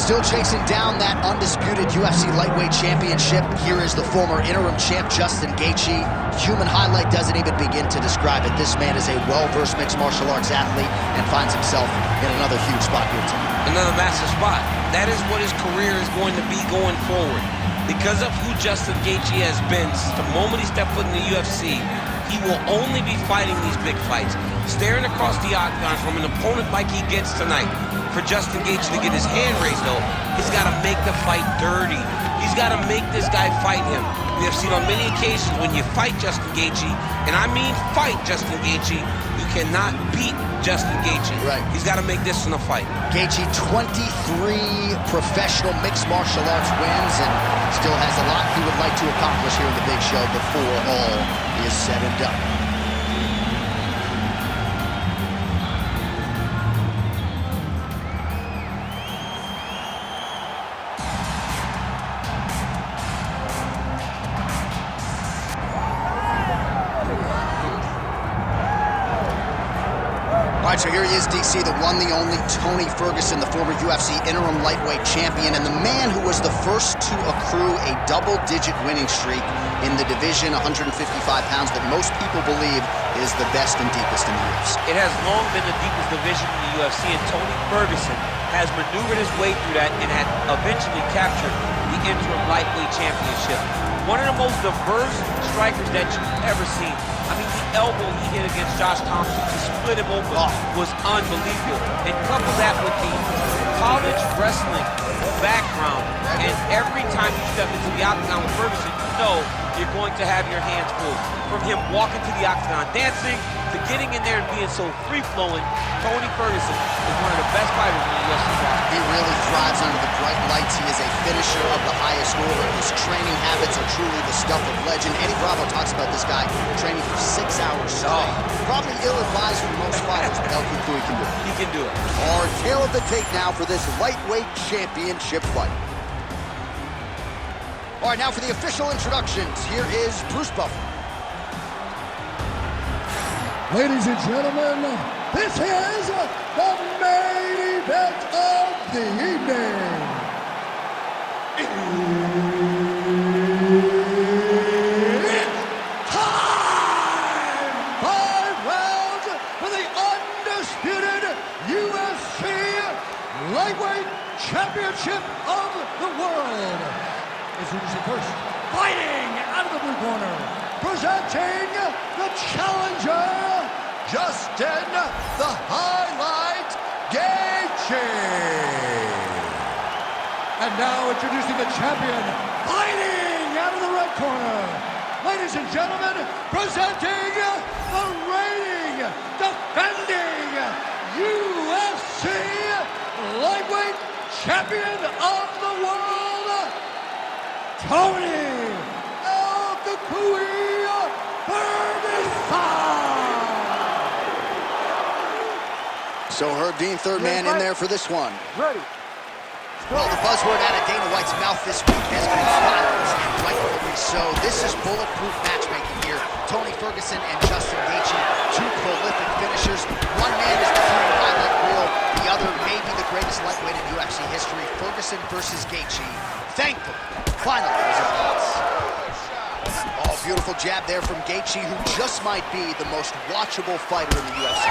Still chasing down that undisputed UFC lightweight championship. Here is the former interim champ, Justin Gaethje. Human highlight doesn't even begin to describe it. This man is a well-versed mixed martial arts athlete and finds himself in another huge spot here tonight. Another massive spot. That is what his career is going to be going forward. Because of who Justin Gaethje has been since the moment he stepped foot in the UFC, he will only be fighting these big fights. Staring across the octagon from an opponent like he gets tonight. For Justin Gaethje to get his hand raised, though, he's got to make the fight dirty. He's got to make this guy fight him. We have seen on many occasions when you fight Justin Gaethje, and I mean fight Justin Gaethje, you cannot beat Justin Gaethje. Right. He's got to make this in a fight. Gaethje, 23 professional mixed martial arts wins, and still has a lot he would like to accomplish here in the big show before all is said and done. All right, so here he is, DC, the one, the only Tony Ferguson, the former UFC interim lightweight champion, and the man who was the first to accrue a double-digit winning streak in the division, 155 pounds, that most people believe is the best and deepest in the UFC. It has long been the deepest division in the UFC, and Tony Ferguson has maneuvered his way through that and had eventually captured the interim lightweight championship. One of the most diverse strikers that you've ever seen. I mean, the elbow he hit against Josh Thompson to split him open was unbelievable. And couple that with the college wrestling background, and every time you step into the octagon with Ferguson, you know you're going to have your hands full. From him walking to the octagon dancing, to getting in there and being so free-flowing, Tony Ferguson is one of the best fighters in the UFC. He really thrives under the bright lights. He is a finisher of the highest order. His training habits are truly the stuff of legend. Eddie Bravo talks about this guy training for 6 hours straight. Probably ill-advised for most fighters, but El Cucuy can do it. He can do it. Our tail of the tape now for this lightweight championship fight. All right, now for the official introductions. Here is Bruce Buffer. Ladies and gentlemen, this is the main event of the evening. It's time! 5 rounds for the undisputed UFC Lightweight Championship of the World. Introducing first, fighting out of the blue corner, presenting the challenger, Justin the Highlight Gaethje. And now introducing the champion, fighting out of the red corner. Ladies and gentlemen, presenting the reigning, defending UFC Lightweight Champion of the World, Tony El Cucuy Ferguson. So Herb Dean, third man in there for this one. Ready. Well, the buzzword out of Dana White's mouth this week has been violence, and rightfully so. This is bulletproof matchmaking here. Tony Ferguson and Justin Gaethje, two prolific finishers. One man is the current highlight reel. The other may be the greatest lightweight in UFC history. Ferguson versus Gaethje. Thankfully, finally, there's a pass. Oh, beautiful jab there from Gaethje, who just might be the most watchable fighter in the UFC.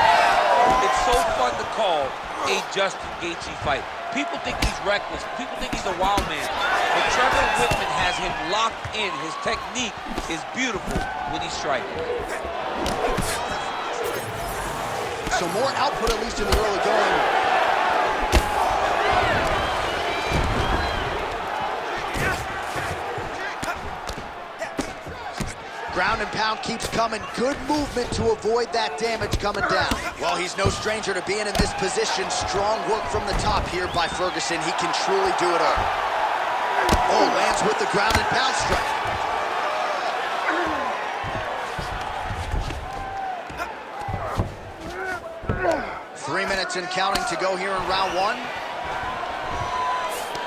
It's so fun to call a Justin Gaethje fight. People think he's reckless. People think he's a wild man. But Trevor Whitman has him locked in. His technique is beautiful when he's striking. So more output, at least in the early going. Ground and pound keeps coming. Good movement to avoid that damage coming down. Well, he's no stranger to being in this position. Strong work from the top here by Ferguson. He can truly do it all. Oh, lands with the ground and pound strike. 3 minutes and counting to go here in round one.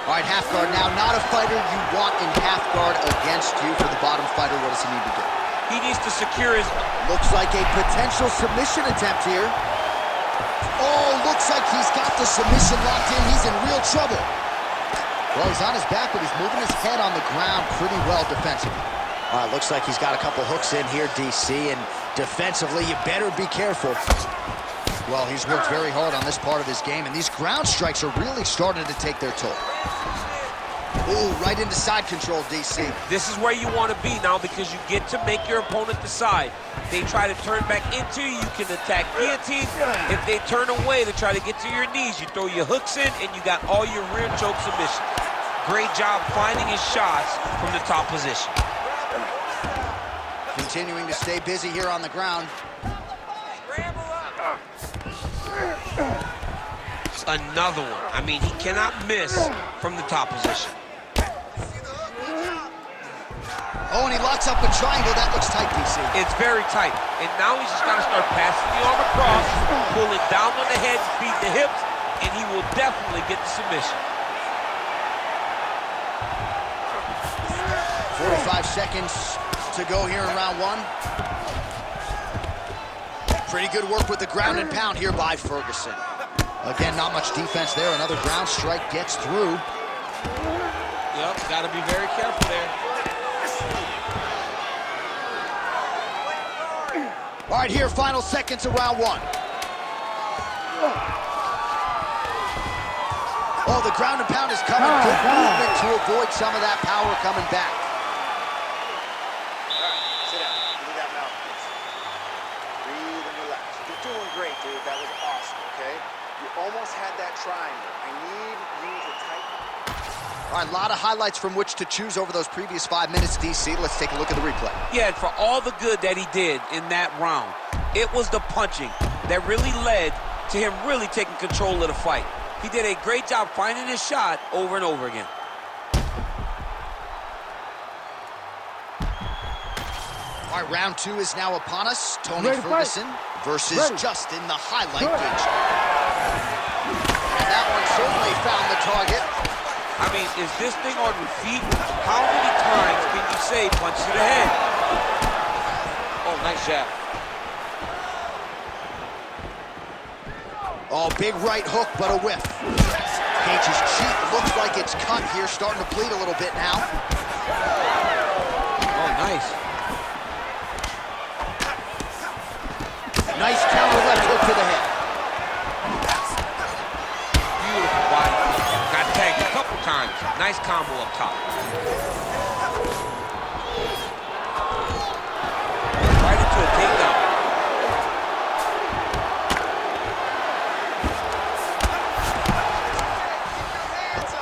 All right, half guard now. Not a fighter you want in half guard against you. For the bottom fighter, what does he need to do? He needs to secure his... Looks like a potential submission attempt here. Oh, looks like he's got the submission locked in. He's in real trouble. Well, he's on his back, but he's moving his head on the ground pretty well defensively. All right, looks like he's got a couple hooks in here, DC, and defensively, you better be careful. Well, he's worked very hard on this part of his game, and these ground strikes are really starting to take their toll. Ooh, right into side control, DC. This is where you want to be now because you get to make your opponent decide. They try to turn back into you, you can attack guillotine. If they turn away to try to get to your knees, you throw your hooks in and you got all your rear choke submissions. Great job finding his shots from the top position. Continuing to stay busy here on the ground. Another one. I mean, he cannot miss from the top position. Oh, and he locks up a triangle. That looks tight, DC. It's very tight. And now he's just got to start passing the arm across, pulling down on the head, beating the hips, and he will definitely get the submission. 45 seconds to go here in round one. Pretty good work with the ground and pound here by Ferguson. Again, not much defense there. Another ground strike gets through. Yep, got to be very careful there. All right, here, final seconds of round one. Oh, the ground and pound is coming. Good movement to avoid some of that power coming back. All right, sit down. Give me that mouthpiece. Breathe and relax. You're doing great, dude. That was awesome, okay? You almost had that triangle. I need you to tighten. All right, a lot of highlights from which to choose over those previous 5 minutes, DC. Let's take a look at the replay. Yeah, and for all the good that he did in that round, it was the punching that really led to him really taking control of the fight. He did a great job finding his shot over and over again. All right, round two is now upon us. Tony Ferguson versus Justin, the highlight Gaethje. And that one certainly found the target. I mean, is this thing on repeat? How many times can you say punch to the head? Oh, nice jab. Oh, big right hook, but a whiff. Gaethje's cheek looks like it's cut here, starting to bleed a little bit now. Oh, nice. Nice counter left hook to the head. Beautiful body. Got tagged a couple times. Nice combo up top. Right into a takedown.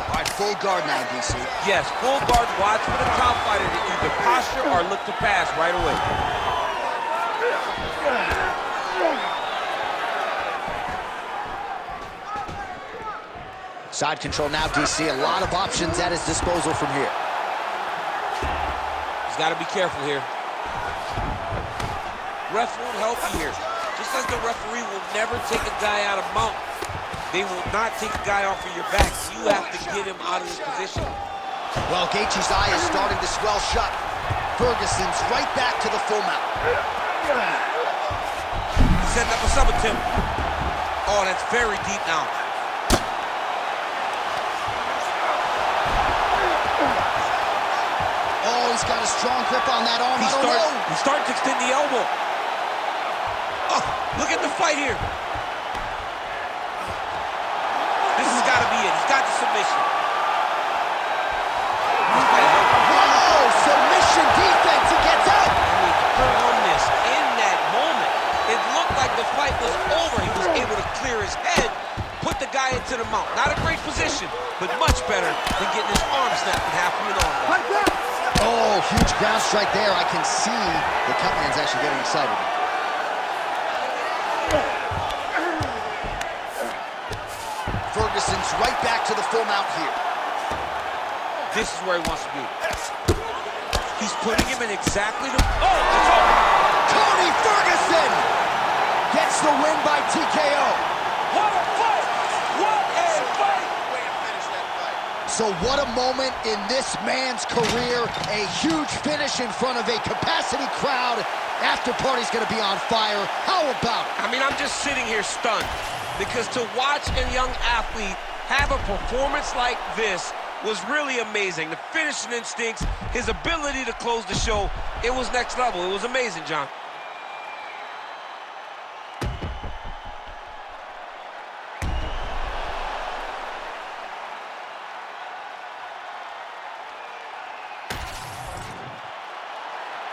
All right, full guard now, DC. Yes, full guard. Watch for the top fighter to either posture or look to pass right away. Side control now, DC. A lot of options at his disposal from here. He's got to be careful here. Ref won't help you here. Just as the referee will never take a guy out of mount, they will not take a guy off of your back. You have to get him out of his position. Well, Gaethje's eye is starting to swell shut. Ferguson's right back to the full mount. Setting up a sub attempt. Oh, that's very deep now. Oh, he's got a strong grip on that arm. He's starting to extend the elbow. Oh, look at the fight here. This has got to be it. He's got the submission. Whoa, submission defense. He gets out. I mean, the calmness in that moment. It looked like the fight was over. He was able to clear his head, put the guy into the mount. Not a great position, but much better than getting his arm snapped in half with an arm. Oh, huge ground strike there. I can see the cut man's actually getting excited. Ferguson's right back to the full mount here. This is where he wants to be. He's putting him in exactly the... Oh, it's over. Tony Ferguson gets the win by TKO. What a fight! What a fight! Way to finish that fight. So what a moment in this man's career. A huge finish in front of a capacity crowd. After party's gonna be on fire. How about it? I mean, I'm just sitting here stunned because to watch a young athlete have a performance like this was really amazing. The finishing instincts, his ability to close the show, it was next level. It was amazing, John.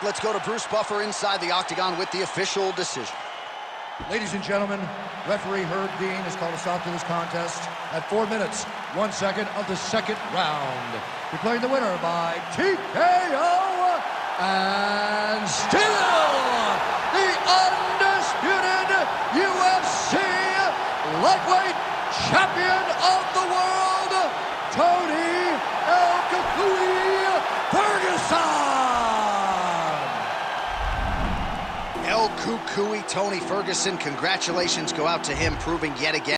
Let's go to Bruce Buffer inside the octagon with the official decision. Ladies and gentlemen, referee Herb Dean has called a stop to this contest at 4 minutes, 1 second of the second round. Declaring the winner by TKO and still the undisputed UFC lightweight champion of the world, Tony El Cucuy Ferguson. El Cucuy, Tony Ferguson, congratulations go out to him, proving yet again